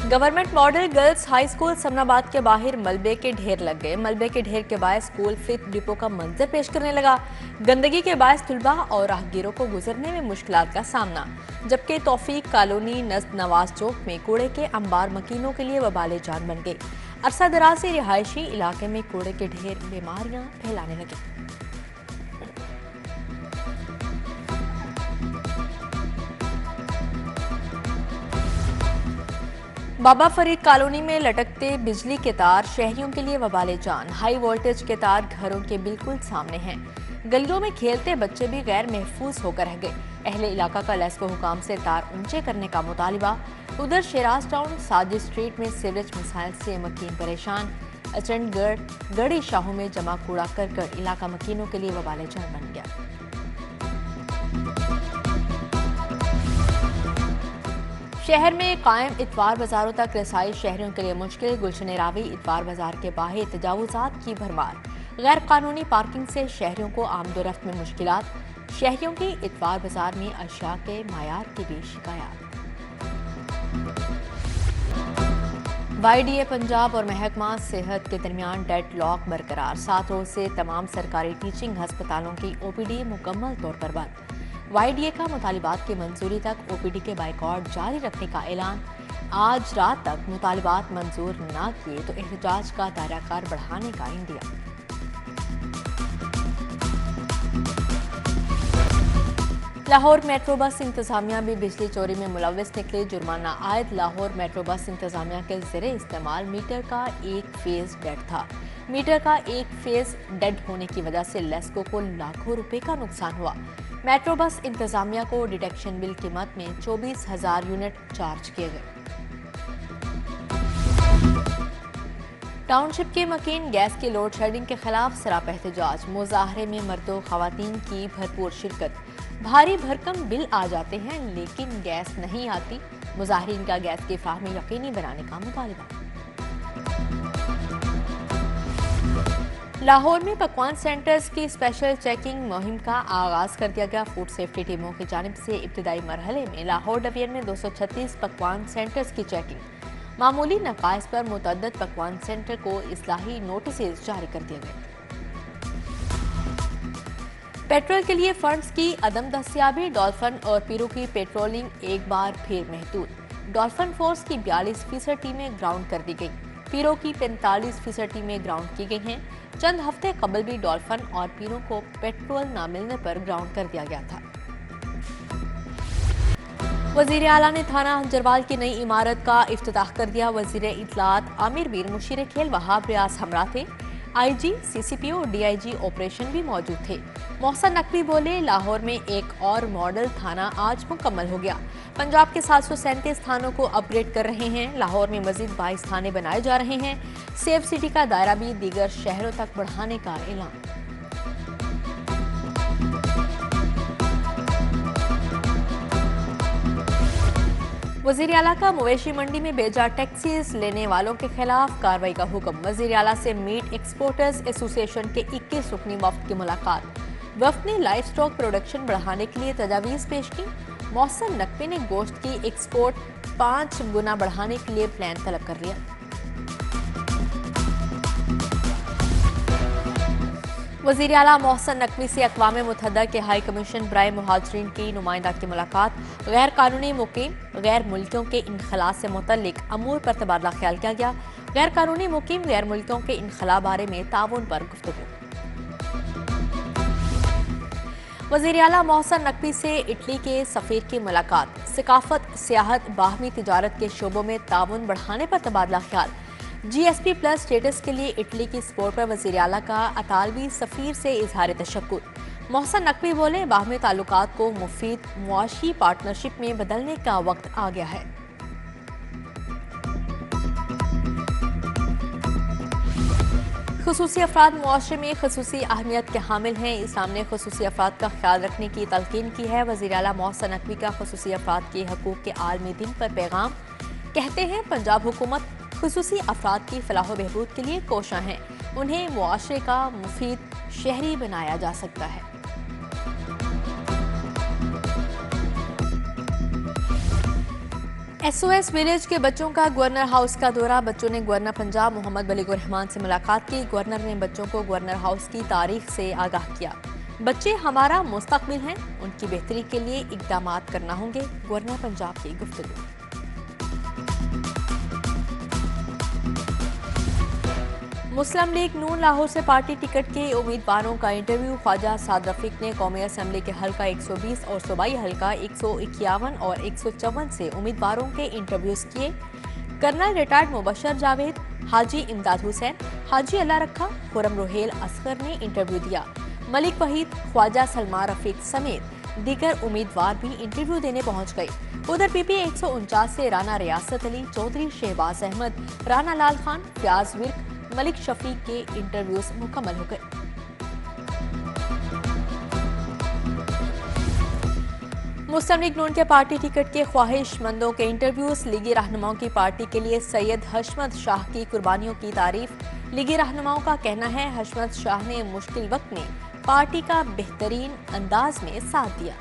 Government model girls high school Samanabad के बाहर मलबे के ढेर लग गए। मलबे के ढेर के बायस स्कूल फिफ्थ डिपो का मंजर पेश करने लगा। गंदगी के बायस तुलबा और राहगीरों को गुजरने में मुश्किलात का सामना। जबकि तौफीक कॉलोनी नवाज चौक में कूड़े के अंबार मकीनों के लिए वबाले जान बन गए। अरसा दराज से रिहायशी इलाके में कूड़े के ढेर बीमारियां फैलाने लगे। बाबा फरीद कॉलोनी में लटकते बिजली के तार शहरियों के लिए वबाले जान। हाई वोल्टेज के तार घरों के बिल्कुल सामने हैं। गलियों में खेलते बच्चे भी गैर महफूज होकर रह गए। अहले इलाका का लेस्को हुकाम से तार ऊंचे करने का मुतालिबा। उधर शेराज टाउन साजिद स्ट्रीट में सीवरेज मिसाइल से मकीन परेशान। अचंडगढ़ गढ़ी शाहू में जमा कूड़ा करकट इलाका मकीनों के लिए वबाले जान बन गया। शहर में कायम इतवार बाजारों तक रसाई शहरियों के लिए मुश्किल। गुलशन रावी इतवार बाजार के बाहर तजावुजात की भरमार। गैर कानूनी पार्किंग से शहरियों को आमदोरफ्त में मुश्किलात। शहरियों की इतवार बाजार में अशिया के मायार की भी शिकायत। YDA पंजाब और महकमा सेहत के दरमियान डेड लॉक बरकरार। 7 रोज से तमाम सरकारी टीचिंग हस्पतालों की OPD मुकम्मल तौर पर बंद। YDA का मुतालिबात की मंजूरी तक OPD के बाइकआउट जारी रखने का ऐलान। आज रात तक मुतालिबात मंजूर न किए तो एहतजाज का दायराकार बढ़ाने का इंदिया। लाहौर मेट्रो बस इंतजामिया भी बिजली चोरी में मुलविस निकले। जुर्माना आयद। लाहौर मेट्रो बस इंतजामिया के ज़रिए इस्तेमाल मीटर का एक फेज डेड था। मीटर का एक फेज डेड होने की वजह से लेस्को को लाखों रुपए का नुकसान हुआ। मेट्रो बस इंतजामिया को डिटेक्शन बिल कीमत में 24,000 यूनिट चार्ज किए गए। टाउनशिप के मकीन गैस की लोड शेडिंग के खिलाफ सरापा एहतजाज। मुजाहरे में मर्दों खवातीन की भरपूर शिरकत। भारी भरकम बिल आ जाते हैं लेकिन गैस नहीं आती। मुजाहरीन का गैस की फाहमी यकीनी बनाने का मुतालिबा। लाहौर में पकवान सेंटर्स की स्पेशल चेकिंग मुहिम का आगाज कर दिया गया। फूड सेफ्टी टीमों की जानिब से इब्तिदाई मरहले में लाहौर डिवीजन में 236 पकवान सेंटर्स की चेकिंग। मामूली नकाइस पर मुतअद्दिद पकवान सेंटर को इस्लाही नोटिस जारी कर दिए गए। पेट्रोल के लिए फंड्स की अदम दस्तियाबी। डॉल्फिन और पीरू की पेट्रोलिंग एक बार फिर महदूद। डॉल्फिन फोर्स की 42% टीमें ग्राउंड कर दी गई। पीरो की 45% टीमें ग्राउंड की गई हैं। चंद हफ्ते कबल भी डॉल्फिन और पीरों को पेट्रोल न मिलने पर ग्राउंड कर दिया गया था। वजीर आला ने थाना हंजरवाल की नई इमारत का इफ्तिताह कर दिया। वजीर इतलात आमिर मीर मुशीर खेल वहाब रियाज हमरा थे। IG, CCPO और DIG ऑपरेशन भी मौजूद थे। मोहसन नकवी बोले, लाहौर में एक और मॉडल थाना आज मुकम्मल हो गया। पंजाब के 737 थानों को अपग्रेड कर रहे हैं। लाहौर में मजीद 22 थाने बनाए जा रहे हैं। सेफ सिटी का दायरा भी दीगर शहरों तक बढ़ाने का ऐलान। वजीर आला का मवेशी मंडी में बेजा टैक्सीज लेने वालों के खिलाफ कार्रवाई का हुक्म। वजीर आला से मीट एक्सपोर्टर्स एसोसिएशन के 21 रुकनी वफ्द की मुलाकात। वफ्द ने लाइव स्टॉक प्रोडक्शन बढ़ाने के लिए तजावीज़ पेश की। मोहसन नकवी ने गोश्त की एक्सपोर्ट 5 गुना बढ़ाने के लिए प्लान तलब कर लिया। वज़ीर आला मोहसन नकवी से अक़वाम मुत्तहिदा के हाई कमीशन बराए मुहाजिरीन की नुमाइंदा की मुलाकात। गैर कानूनी मुकीम गैर मुल्कियों के इनखला से मुतल्लिक अमूर पर तबादला ख्याल किया गया। गैर कानूनी मुकीम गैर मुल्कियों के इनखला बारे में ताउन पर गुफ्तगू। वज़ीर आला मोहसन नकवी से इटली के सफ़ीर की मुलाकात। सकाफत, सियाहत, बाहमी तिजारत के शोबों में ताउन बढ़ाने पर तबादला ख्याल। GSP प्लस स्टेटस के लिए इटली की सपोर्ट पर वज़ीर आला का अतालवी सफ़ीर से इजहार तशक्कुर। मोहसन नकवी बोले, बाहमी ताल्लुकात को मुफीद मुआशी पार्टनरशिप में बदलने का वक्त आ गया है। खुसूसी अफराद मुआशरे में खुसूसी अहमियत के हामिल हैं। इस्लाम ने खुसूसी अफराद का ख्याल रखने की तलकीन की है। वज़ीर आला मोहसन नकवी का खुसूसी अफराद के हकूक़ के आलमी दिन पर पैगाम। कहते हैं, पंजाब हुकूमत खुसूसी अफराद की फलाह बहबूद के लिए कोशां है। उन्हें मुआशरे का मुफीद शहरी बनाया जा सकता है। एसओएस विलेज के बच्चों का गवर्नर हाउस का दौरा। बच्चों ने गवर्नर पंजाब मोहम्मद मलिक रहमान से मुलाकात की। गवर्नर ने बच्चों को गवर्नर हाउस की तारीख से आगाह किया। बच्चे हमारा मुस्तकबिल हैं, उनकी बेहतरी के लिए इकदाम करना होंगे। गवर्नर पंजाब की गुफ्तगू। मुस्लिम लीग नून लाहौर से पार्टी टिकट के उम्मीदवारों का इंटरव्यू। ख्वाजा साद रफीक ने कौमी असम्बली के हल्का 120 और सूबाई हल्का 151 और 154 से उम्मीदवारों के इंटरव्यूज किए। कर्नल रिटायर्ड मुबशर जावेद, हाजी इमदाद हुसैन, हाजी अल्लाह रखा, खुरम रोहेल असगर ने इंटरव्यू दिया। मलिक वहीद, ख्वाजा सलमा रफीक समेत दीगर उम्मीदवार भी इंटरव्यू देने पहुंच गए। उधर पीपी 149 से राना रियासत अली, चौधरी शहबाज अहमद, राना लाल खान, फ्याज विर्क, मलिक शफीक के इंटरव्यूज मुकम्मल हो गए। मुस्लिम लीग नून के पार्टी टिकट के ख्वाहिशमंदों के इंटरव्यूज। लीगी रहनुमाओं की पार्टी के लिए सैयद हशमत शाह की कुर्बानियों की तारीफ। लीगी रहनुमाओं का कहना है हशमत शाह ने मुश्किल वक्त में पार्टी का बेहतरीन अंदाज में साथ दिया।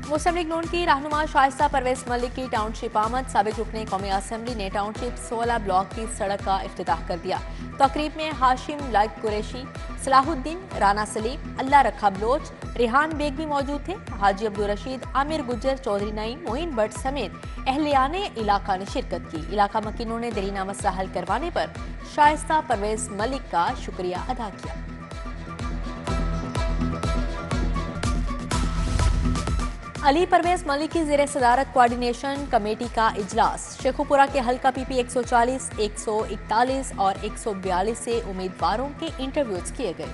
मुस्लिम लीग नून की रहनुमा शाइस्ता परवेज मलिक की टाउनशिप आमद। साबिक रुकने कौमी असम्बली ने टाउनशिप 16 ब्लॉक की सड़क का इफ्तिताह कर दिया। तकरीब में हाशिम लाइक कुरैशी, सलाहुद्दीन, राना सलीम, अल्लाह रखा बलोच, रिहान बेग भी मौजूद थे। हाजी अब्दुल रशीद, आमिर गुज्जर, चौधरी नईम, मोइन भट्ट समेत अहलियाने इलाका ने शिरकत की। इलाका मकीनों ने दरीना मसला हल करवाने पर शाइस्ता परवेज मलिक का शुक्रिया अदा किया। अली परवेज मलिक की ज़ेरे सदारत कोऑर्डिनेशन कमेटी का इजलास। शेखुपुरा के हल्का पीपी 140, 141 और 142 से उम्मीदवारों के इंटरव्यूज किए गए।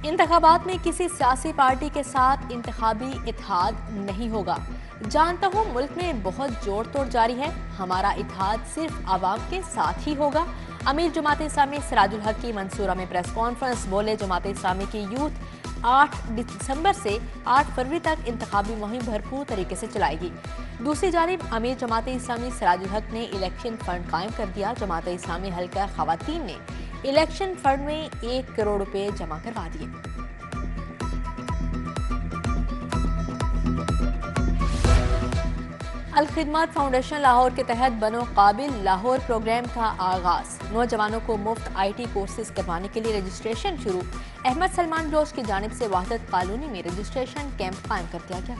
इंतखाबात में किसी सियासी पार्टी के साथ इंतखाबी इत्तेहाद नहीं होगा। जानता हूँ मुल्क में बहुत जोड़ तोड़ जारी है, हमारा इत्तेहाद सिर्फ आवाम के साथ ही होगा। अमीर जमात इस्लामी सिराजुल हक की मंसूरा में प्रेस कॉन्फ्रेंस। बोले जमात इस्लामी की यूथ 8 दिसंबर से 8 फरवरी तक इंतखाबी मुहिम भरपूर तरीके से चलाएगी। दूसरी जानिब अमीर जमात इस्लामी सिराजुल हक ने इलेक्शन फंड कायम कर दिया। जमात इस्लामी हल्का खवातीन ने इलेक्शन फंड में 1 करोड़ रुपए जमा करवा दिए। अल खिदमत फाउंडेशन लाहौर के तहत बनो काबिल लाहौर प्रोग्राम का आगाज। नौजवानों को मुफ्त IT कोर्सेज करवाने के लिए रजिस्ट्रेशन शुरू। अहमद सलमान बलोच की जानिब से वहदत कॉलोनी में रजिस्ट्रेशन कैंप कायम कर दिया गया।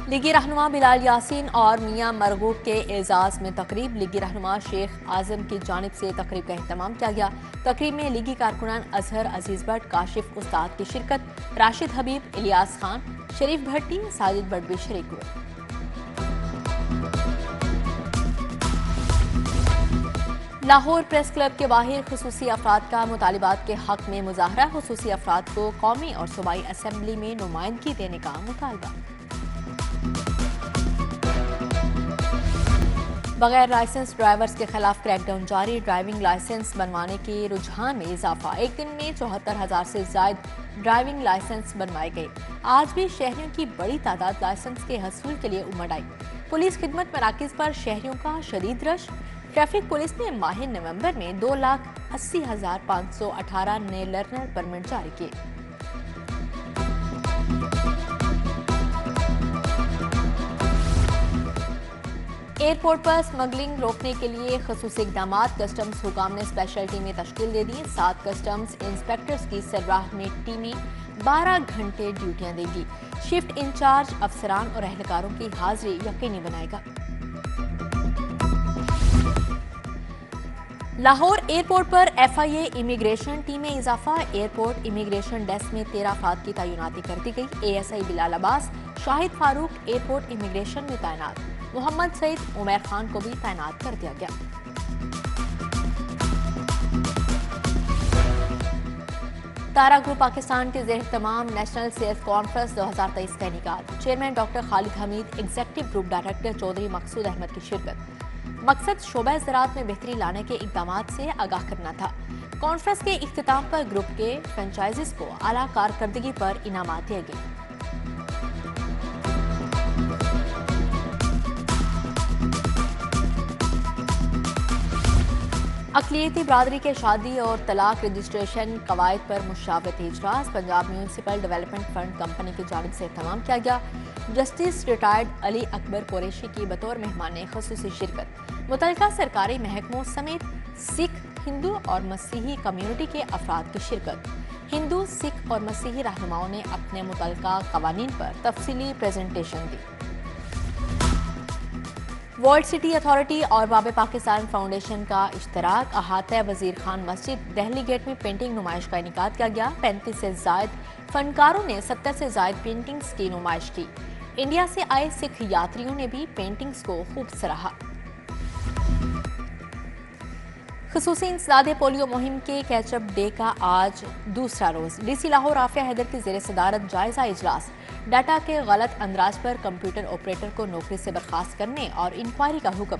लीगी रहनुमा बिलाल यासीन और मियां मरगूब के एजाज में तकरीब। लीगी रहनुमा शेख आजम की जानिब से तकरीब का एहतमाम किया गया। तकरीब में लीगी कारकुनान अजहर अजीज भट्ट, काशिफ उस्ताद की शिरकत। राशिद हबीब, इलियास खान, शरीफ भट्टी, साजिद भट्ट भी शरीक हुए। लाहौर प्रेस क्लब के बाहर खुसूसी अफराद का मुतालिबात के हक में मुजाहरा। खुसूसी अफराद को कौमी और सूबाई असम्बली में नुमाइंदगी देने का मुतालबा। बगैर लाइसेंस ड्राइवर्स के खिलाफ क्रैकडाउन जारी। ड्राइविंग लाइसेंस बनवाने के रुझान में इजाफा। एक दिन में 74,000 से ज्यादा ड्राइविंग लाइसेंस बनवाए गए। आज भी शहरियों की बड़ी तादाद लाइसेंस के हसूल के लिए उमड़ आई। पुलिस खिदमत मराकिज पर शहरियों का शदीद रश। ट्रैफिक पुलिस ने माह नवंबर में 2,80,518 नए लर्नर परमिट जारी किए। एयरपोर्ट पर स्मगलिंग रोकने के लिए खसूसी इकदाम। कस्टम्स हुकाम ने स्पेशल टीमें तश्कील दे दी। 7 कस्टम्स इंस्पेक्टर्स की सरबराह में टीमें 12 घंटे ड्यूटियां देंगी। शिफ्ट इंचार्ज अफसरान और एहलकारों की हाजिरी यकीनी बनाएगा। लाहौर एयरपोर्ट पर FIA इमिग्रेशन टीम में इजाफा। एयरपोर्ट इमिग्रेशन डेस्क में 13 अफराद की तैनाती कर दी गई। ASI Bilal Abbas, Shahid Farooq airport immigration में तैनात। मोहम्मद सईद, उमर खान को भी तैनात कर दिया गया। तारा ग्रुप पाकिस्तान के ज़ेर तमाम नेशनल सेल्स कॉन्फ्रेंस 2023 का इनेकाद। Chairman doctor Khalid Hamid, executive group director Chaudhry Maqsood Ahmed की शिरकत। मकसद शोबा ज़राअत में बेहतरी लाने के इक़दाम से आगाह करना था। कॉन्फ्रेंस के इख्तिताम पर ग्रुप के फ्रेंचाइजीज को आला कारकर्दगी पर इनामात दिए गए। अक़लियती बरादरी के शादी और तलाक रजिस्ट्रेशन कवायद पर मुशावरती इजलास Punjab municipal development fund company की जानिब से इत्तमाम किया गया। जस्टिस रिटायर्ड अली अकबर कुरैशी की बतौर मेहमान ख़ुसूसी शिरकत। मुतल्लिका सरकारी महकमों समेत सिख, हिंदू और मसीही कम्युनिटी के अफराद की शिरकत। हिंदू, सिख और मसीही रहनुमाओं ने अपने मुतल्लिका कवानीन पर तफसीली प्रेजेंटेशन दी। वर्ल्ड सिटी अथॉरिटी और बाब पाकिस्तान फाउंडेशन का इश्तराक अहाता वजीर खान मस्जिद दहली गेट में पेंटिंग नुमाइश का इनेकाद किया गया। 35 से जायद फनकारों ने 70 से जायद पेंटिंग्स की नुमाइश की। इंडिया से आए सिख यात्रियों ने भी पेंटिंग्स को खूब सराहा। ख़ुसूसी इंसदादे पोलियो मुहिम के कैचअप डे का आज दूसरा रोज। डीसी लाहौर आफिया हैदर की ज़ेर सदारत जायजा इजलास। डाटा के गलत अंदाज पर कंप्यूटर ऑपरेटर को नौकरी से बर्खास्त करने और इंक्वायरी का हुक्म।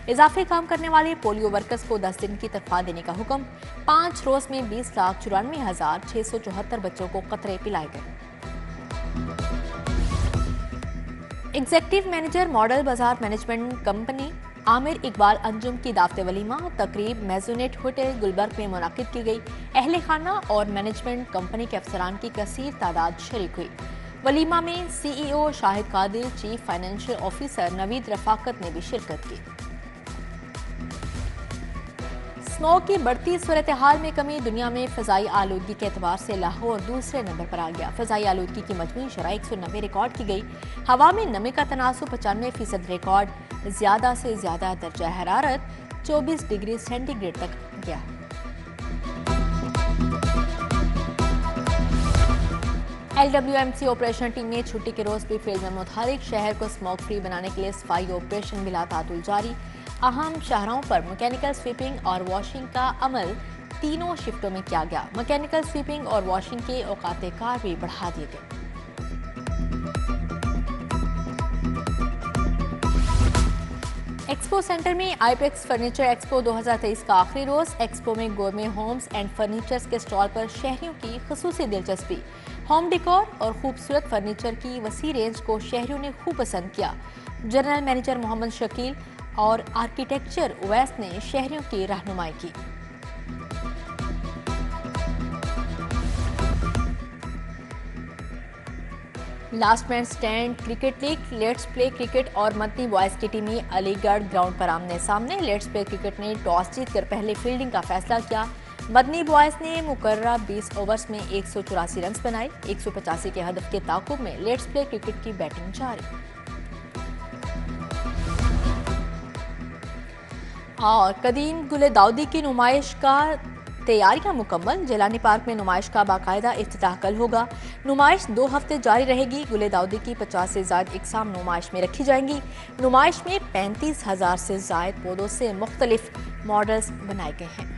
इजाफी काम करने वाले पोलियो वर्कर्स को 10 दिन की तनख्वाह देने का हुक्म। 5 रोज में 20,94,674 बच्चों को कतरे पिलाए गए। एग्जीक्यूटिव मैनेजर मॉडल बाजार मैनेजमेंट कंपनी आमिर इकबाल अंजुम की दावत वलीमा तकरीब मेजोनेट होटल गुलबर्ग में मुनाकिद की गई। अहले खाना और मैनेजमेंट कंपनी के अफसरान की कसीर तादाद शरीक हुई। वलीमा में CEO Shahid Qadir, chief financial officer Naveed Rafaqat ने भी शिरकत की। स्मॉग की बढ़ती सूरत हाल में कमी। दुनिया में फ़ज़ाई आलूदगी के एतबार से लाहौर दूसरे नंबर पर आ गया। फ़ज़ाई आलूदगी की मजमूई शरह 190 रिकॉर्ड की गई। हवा में नमी का तनासुब 95% रिकॉर्ड। ज्यादा से ज्यादा दर्जा हरारत 24 डिग्री सेंटीग्रेड तक गया। LWMC ऑपरेशन टीम ने छुट्टी के रोज भी फील्ड में मुतहरिक। शहर को स्मोक फ्री बनाने के लिए सफाई ऑपरेशन बिला तातुल जारी। अहम शहरों पर मैकेनिकल स्वीपिंग और वॉशिंग का अमल तीनों शिफ्टों में किया गया। मैकेनिकल स्वीपिंग और वॉशिंग के औकात कार भी बढ़ा दिए गए। एक्सपो सेंटर में आईपेक्स फर्नीचर एक्सपो 2023 का आखिरी रोज। एक्सपो में गोरमे होम्स एंड फर्नीचर्स के स्टॉल पर शहरियों की खुसूसी दिलचस्पी। होम डेकोर और खूबसूरत फर्नीचर की वसी रेंज को शहरियों ने खूब पसंद किया। जनरल मैनेजर मोहम्मद शकील और आर्किटेक्चर उवैस ने शहरियों की रहनुमाई की। Last man stand cricket league. Let's play cricket और मदनी बॉयज की टीमें अलीगढ़ ग्राउंड पर आमने सामने। लेट्स प्ले क्रिकेट ने टॉस जीतकर पहले फील्डिंग का फैसला किया। मदनी बॉयज ने मुकर्ररा 20 ओवर्स में 184 रन बनाए। 185 के हदफ के ताकुब में लेट्स प्ले क्रिकेट की बैटिंग जारी। और कदीम गुले दाऊदी की नुमाइश का तैयारियां मुकम्मल। जेलानी पार्क में नुमाइश का बाकायदा इफ्तिताह कल होगा। नुमाइश 2 हफ्ते जारी रहेगी। गुले दाऊदी की 50 से ज्यादा इकसाम नुमाइश में रखी जाएंगी। नुमाइश में 35,000 से ज्यादा पौधों से मुख्तलिफ मॉडल्स बनाए गए हैं।